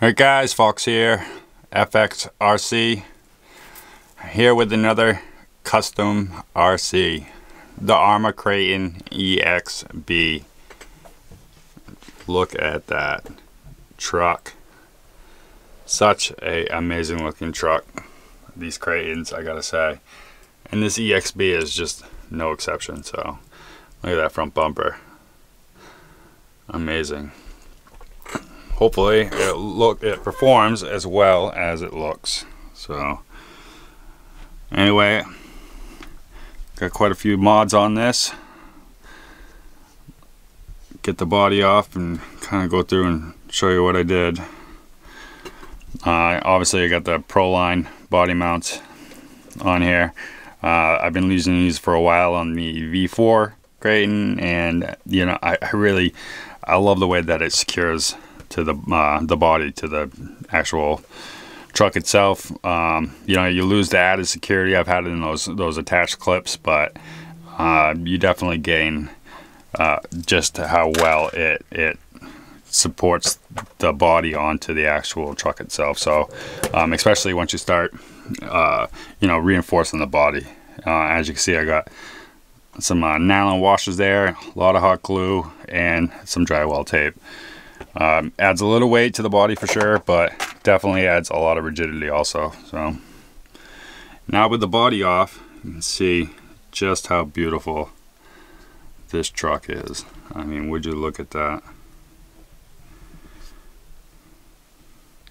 Alright guys, Fox here, FX RC, here with another custom RC, the Arrma Kraton EXB. Look at that truck. Such a amazing looking truck. These Kratons, I gotta say. And this EXB is just no exception, so look at that front bumper. Amazing. Hopefully it performs as well as it looks. So anyway, got quite a few mods on this. Get the body off and kind of go through and show you what I did. Obviously I got the Proline body mounts on here. I've been using these for a while on the V4 Kraton, and you know, I love the way that it secures to the body, to the actual truck itself. You know, you lose the added security. I've had it in those attached clips, but you definitely gain just how well it supports the body onto the actual truck itself. So especially once you start you know, reinforcing the body. As you can see, I got some nylon washers there, a lot of hot glue, and some drywall tape. Adds a little weight to the body for sure, but definitely adds a lot of rigidity also. So now with the body off, you can see just how beautiful this truck is. I mean, would you look at that?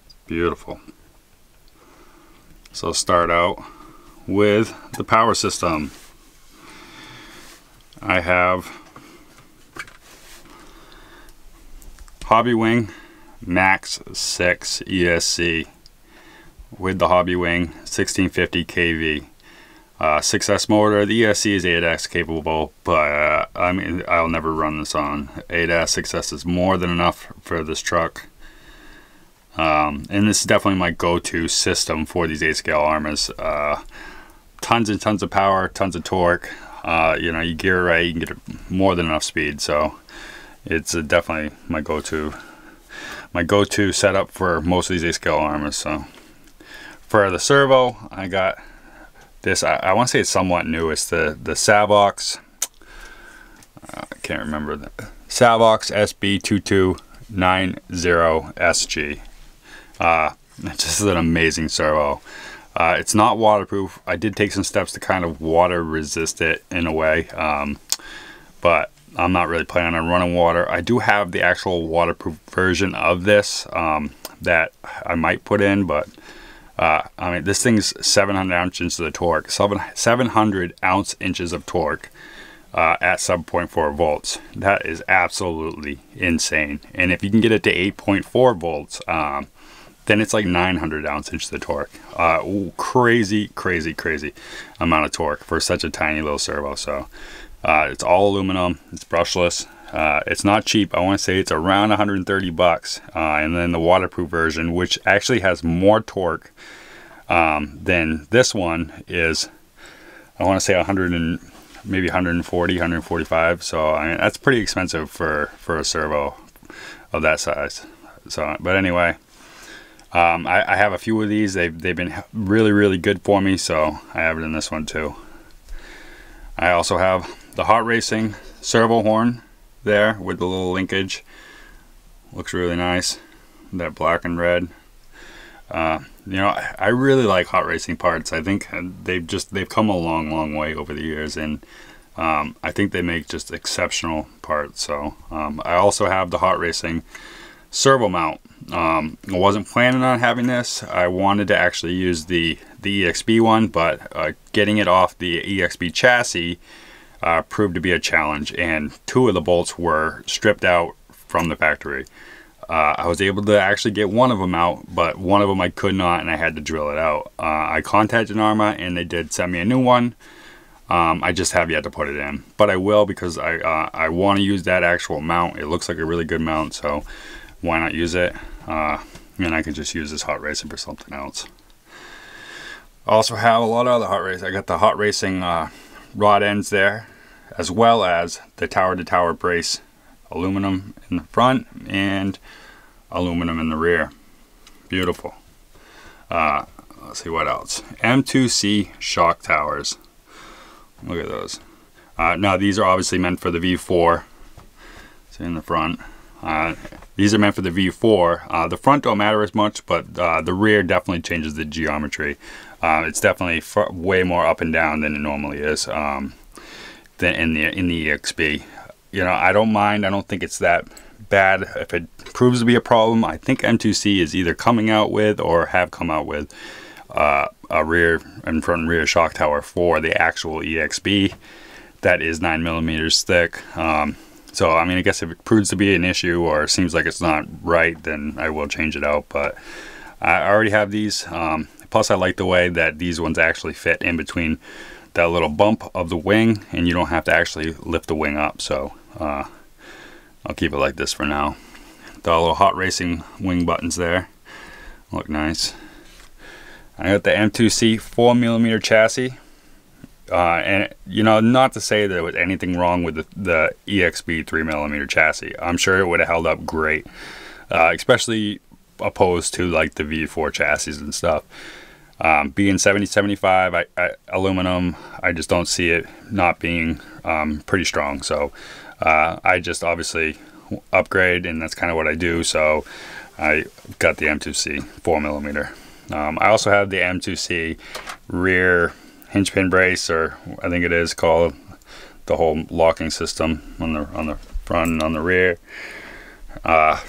It's beautiful. So start out with the power system. I have Hobbywing Max 6 ESC with the Hobbywing 1650 kV 6S motor. The ESC is 8S capable, but I mean, I'll never run this on 8S. 6S is more than enough for this truck. And this is definitely my go-to system for these 8-scale Arrmas. Tons and tons of power, tons of torque. You know, you gear it right, you can get more than enough speed. So it's definitely my go-to setup for most of these 8-scale Arrmas. So for the servo, I got this. I want to say it's somewhat new. It's the Savox. I can't remember the Savox SB2290SG. It's just an amazing servo. It's not waterproof. I did take some steps to kind of water resist it in a way, but I'm not really planning on running water. I do have the actual waterproof version of this that I might put in, but I mean, this thing's 700 ounces of torque, 700 ounce inches of torque at 7.4 volts. That is absolutely insane. And if you can get it to 8.4 volts, then it's like 900 ounce inches of torque. Crazy amount of torque for such a tiny little servo. So it's all aluminum, it's brushless, it's not cheap. I want to say it's around 130 bucks. And then the waterproof version, which actually has more torque than this one, is, I want to say 100 and maybe 140, 145. So I mean, that's pretty expensive for a servo of that size. So, but anyway, I have a few of these. They've been really good for me, so I have it in this one too. I also have the Hot Racing servo horn there with the little linkage. Looks really nice, that black and red. You know, I really like Hot Racing parts. I think they've come a long way over the years, and I think they make just exceptional parts. So I also have the Hot Racing servo mount. I wasn't planning on having this. I wanted to actually use the EXB one, but getting it off the EXB chassis proved to be a challenge, and 2 of the bolts were stripped out from the factory. I was able to actually get one of them out, but one of them I could not, and I had to drill it out. I contacted Arrma, and they did send me a new one. I just have yet to put it in, but I will, because I want to use that actual mount. It looks like a really good mount, so why not use it? And I can just use this Hot Racing for something else. I also have a lot of other Hot Racing. I got the Hot Racing rod ends there, as well as the tower-to-tower brace, aluminum in the front and aluminum in the rear. Beautiful. Let's see what else. M2c Shock Towers. Look at those. Now these are obviously meant for the V4. It's in the front. These are meant for the V4. The front don't matter as much, but the rear definitely changes the geometry. It's definitely way more up and down than it normally is than in the EXB. You know, I don't mind. I don't think it's that bad. If it proves to be a problem, I think M2c is either coming out with or have come out with a rear and front and rear shock tower for the actual EXB that is 9mm thick. So I mean, I guess if it proves to be an issue or seems like it's not right, then I will change it out. But I already have these. Plus I like the way that these ones actually fit in between that little bump of the wing, and you don't have to actually lift the wing up. So I'll keep it like this for now. The little hot racing wing buttons there look nice. I got the M2c 4mm chassis, and you know, not to say there was anything wrong with the EXB 3mm chassis. I'm sure it would have held up great, especially opposed to like the V4 chassis and stuff. Being 70-75 aluminum, I just don't see it not being pretty strong. So I just obviously upgrade, and that's kind of what I do. So I got the M2c 4mm. I also have the M2c rear hinge pin brace, or I think it is called, the whole locking system on the front and on the rear.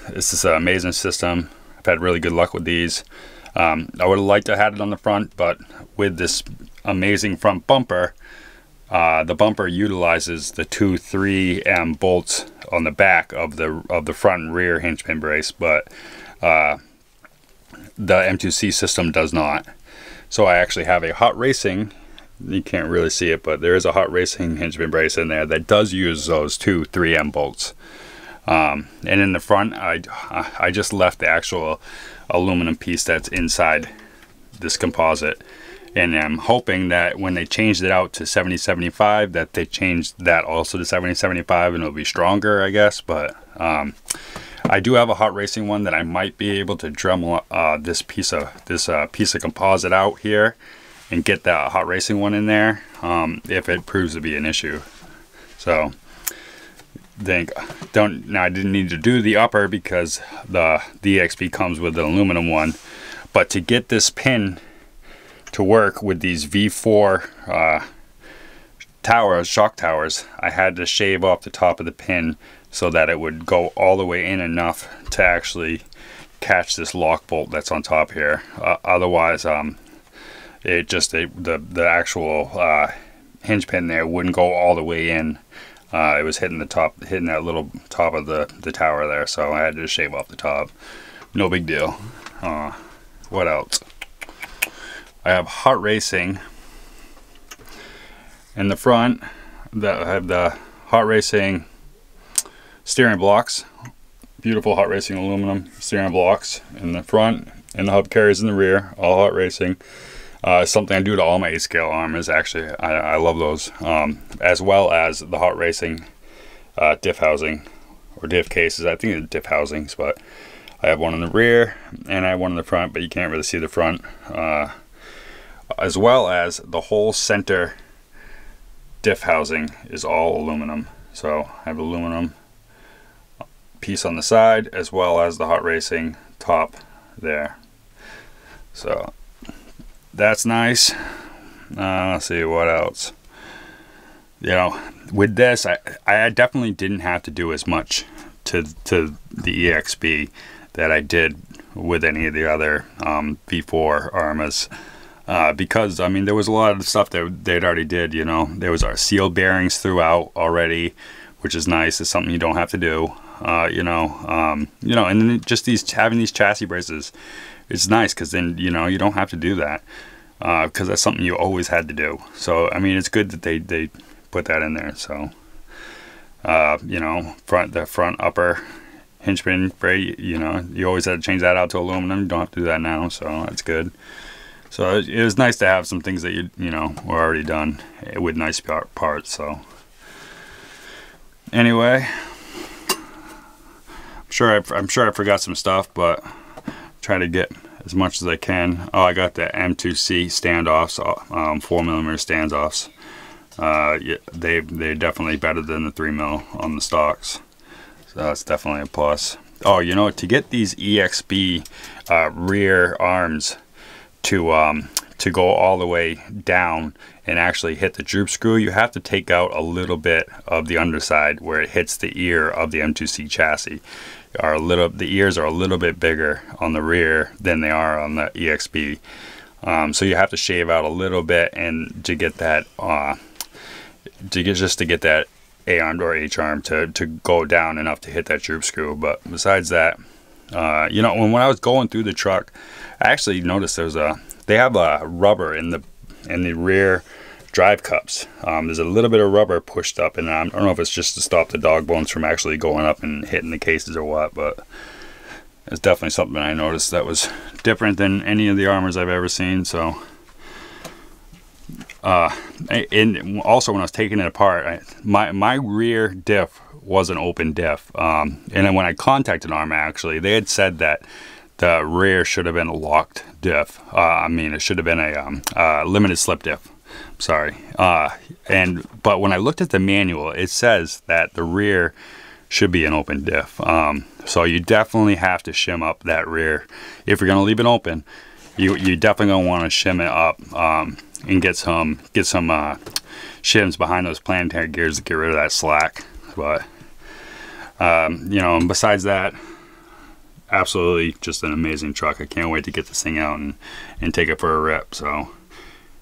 This is an amazing system. I've had really good luck with these. I would have liked to have it on the front, but with this amazing front bumper, the bumper utilizes the two 3M bolts on the back of the front and rear hinge pin brace, but the M2c system does not. So I actually have a hot racing, you can't really see it, but there is a hot racing hinge pin brace in there that does use those two 3M bolts. And in the front, I just left the actual aluminum piece that's inside this composite, and I'm hoping that when they changed it out to 70-75 that they changed that also to 70-75 and it'll be stronger, I guess. But I do have a hot racing one that I might be able to Dremel this piece of composite out here and get that hot racing one in there if it proves to be an issue. So now I didn't need to do the upper because the EXB comes with an aluminum one, but to get this pin to work with these V4 shock towers, I had to shave off the top of the pin so that it would go all the way in enough to actually catch this lock bolt that's on top here. Otherwise the actual hinge pin there wouldn't go all the way in. It was hitting that little top of the tower there, so I had to shave off the top. No big deal. What else? I have hot racing in the front. I have the hot racing steering blocks. Beautiful hot racing aluminum steering blocks in the front, and the hub carriers in the rear. All hot racing. Something I do to all my 8-scale Arrmas, actually. I love those. As well as the hot racing diff housing, or diff cases. I think it's diff housings, but I have one in the rear and I have one in the front, but you can't really see the front. As well as the whole center diff housing is all aluminum. So I have aluminum piece on the side as well as the hot racing top there. So that's nice. Let's see what else. You know, with this, I definitely didn't have to do as much to the EXB that I did with any of the other V4 Arrmas, because I mean there was a lot of stuff that they'd already did. You know, there was our seal bearings throughout already, which is nice. It's something you don't have to do. You know, and then just having these chassis braces, it's nice because then you know you don't have to do that, because that's something you always had to do. So I mean, it's good that they put that in there. So you know, the front upper hinge pin brace, you know, you always had to change that out to aluminum. You don't have to do that now, so that's good. So it was nice to have some things that you know were already done with nice parts. So anyway, I'm sure I forgot some stuff, but try to get as much as I can. Oh, I got the M2c standoffs, 4mm standoffs. Yeah, they're definitely better than the 3mm on the stocks, so that's definitely a plus. Oh, you know, to get these EXB rear arms to go all the way down and actually hit the droop screw, you have to take out a little bit of the underside where it hits the ear of the M2c chassis. The ears are a little bit bigger on the rear than they are on the EXB, so you have to shave out a little bit and to get that just to get that A-arm or H-arm to go down enough to hit that droop screw. But besides that, you know, when I was going through the truck, I actually noticed they have a rubber in the rear drive cups. There's a little bit of rubber pushed up, and I don't know if it's just to stop the dog bones from actually going up and hitting the cases or what, but it's definitely something I noticed that was different than any of the Arrmas I've ever seen. So and also when I was taking it apart, my rear diff was an open diff, and then when I contacted Arrma, actually they had said that the rear should have been a locked diff. I mean, it should have been a limited slip diff, sorry. But when I looked at the manual, it says that the rear should be an open diff, so you definitely have to shim up that rear. If you're going to leave it open, you definitely going to want to shim it up and get some shims behind those planetary gears to get rid of that slack. But you know, and besides that, absolutely just an amazing truck. I can't wait to get this thing out and take it for a rip. So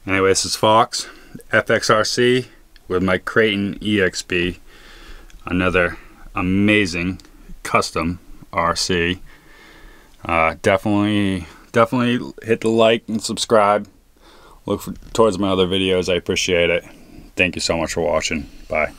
anyway, this is Fox FXRC with my Kraton EXB, another amazing custom RC. Definitely hit the like and subscribe. Look towards my other videos. I appreciate it. Thank you so much for watching. Bye.